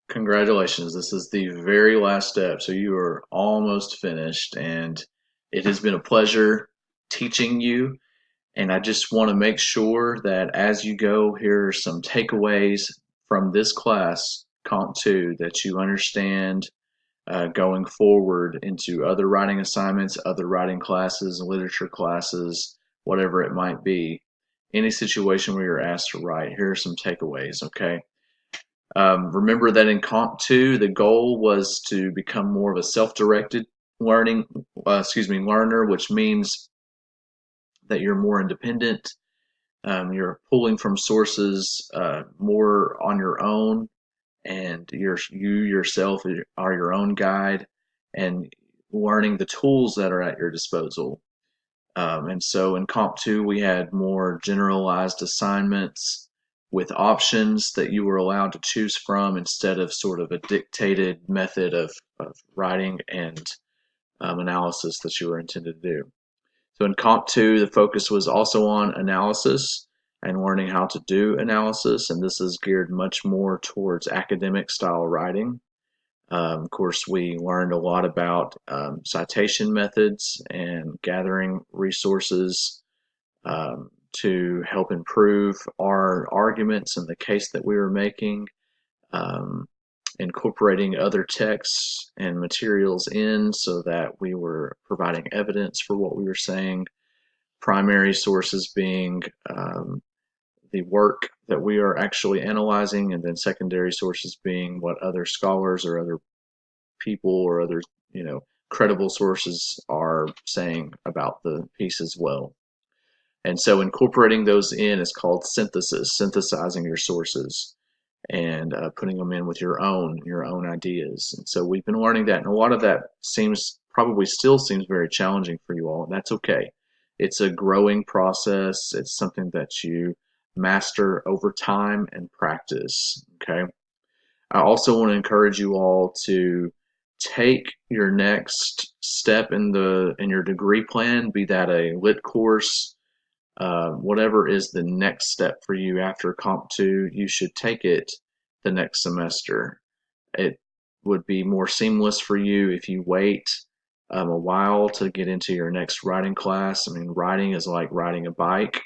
Congratulations. This is the very last step. So you are almost finished, and it has been a pleasure teaching you. And I just want to make sure that as you go, here are some takeaways from this class, Comp 2, that you understand going forward into other writing assignments, other writing classes, literature classes, whatever it might be. Any situation where you're asked to write, here are some takeaways, okay? Remember that in Comp 2, the goal was to become more of a self-directed learner, which means that you're more independent. You're pulling from sources more on your own, and you yourself are your own guide, and learning the tools that are at your disposal. And so in Comp 2, we had more generalized assignments with options that you were allowed to choose from instead of sort of a dictated method of writing and analysis that you were intended to do. So in Comp 2, the focus was also on analysis and learning how to do analysis, and this is geared much more towards academic style writing. Of course, we learned a lot about citation methods and gathering resources to help improve our arguments and the case that we were making, um, incorporating other texts and materials in so that we were providing evidence for what we were saying, primary sources being the work that we are actually analyzing, and then secondary sources being what other scholars or other people or other, you know, credible sources are saying about the piece as well. And so incorporating those in is called synthesis, synthesizing your sources and putting them in with your own ideas. And so we've been learning that, and a lot of that seems probably still seems very challenging for you all, and that's okay. It's a growing process. It's something that you master over time and practice. Okay. I also want to encourage you all to take your next step in your degree plan, be that a lit course, whatever is the next step for you after Comp 2, you should take it the next semester. It would be more seamless for you if you wait a while to get into your next writing class. I mean, writing is like riding a bike,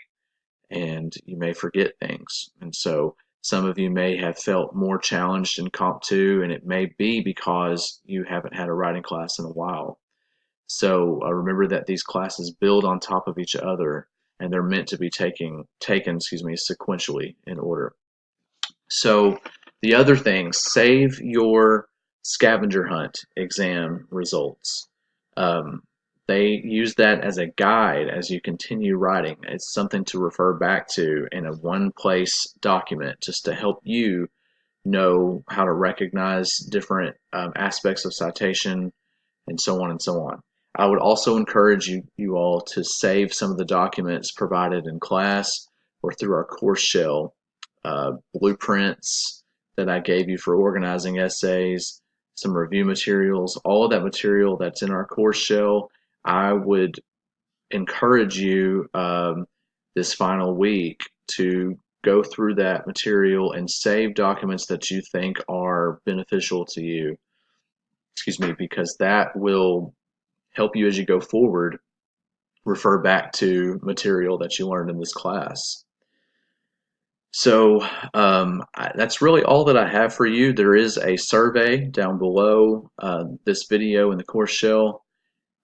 and you may forget things. And so some of you may have felt more challenged in Comp 2, and it may be because you haven't had a writing class in a while. So remember that these classes build on top of each other, and they're meant to be taken sequentially in order. So the other thing, save your scavenger hunt exam results. Um, they use that as a guide as you continue writing. It's something to refer back to in a one place document just to help you know how to recognize different aspects of citation and so on and so on. I would also encourage you all to save some of the documents provided in class or through our course shell, blueprints that I gave you for organizing essays, some review materials, all of that material that's in our course shell. I would encourage you this final week to go through that material and save documents that you think are beneficial to you. Excuse me, because that will help you as you go forward refer back to material that you learned in this class. So that's really all that I have for you. There is a survey down below this video in the course shell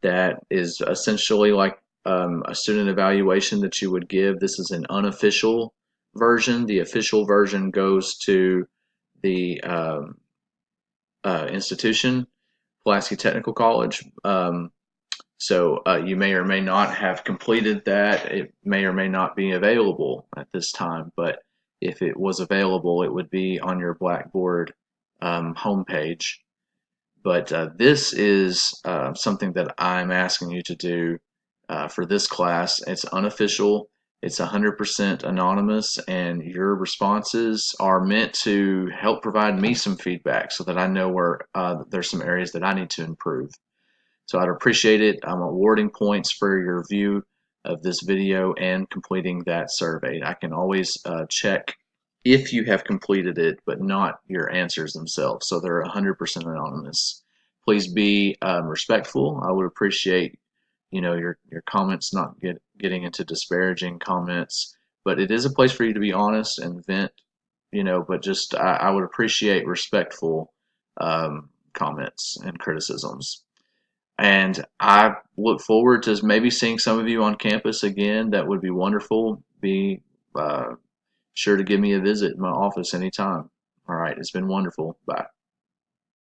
that is essentially like a student evaluation that you would give. This is an unofficial version. The official version goes to the institution, Pulaski Technical College. So you may or may not have completed that. It may or may not be available at this time, but if it was available, it would be on your Blackboard homepage. But this is something that I'm asking you to do for this class. It's unofficial. It's 100% anonymous, and your responses are meant to help provide me some feedback so that I know where there's some areas that I need to improve. So I'd appreciate it. I'm awarding points for your view of this video and completing that survey. I can always check if you have completed it, but not your answers themselves. So they're 100% anonymous. Please be respectful. I would appreciate, your comments not getting into disparaging comments, but it is a place for you to be honest and vent. But just I would appreciate respectful comments and criticisms. And I look forward to maybe seeing some of you on campus again. That would be wonderful. Be uh, sure to give me a visit in my office anytime. All right, it's been wonderful. Bye.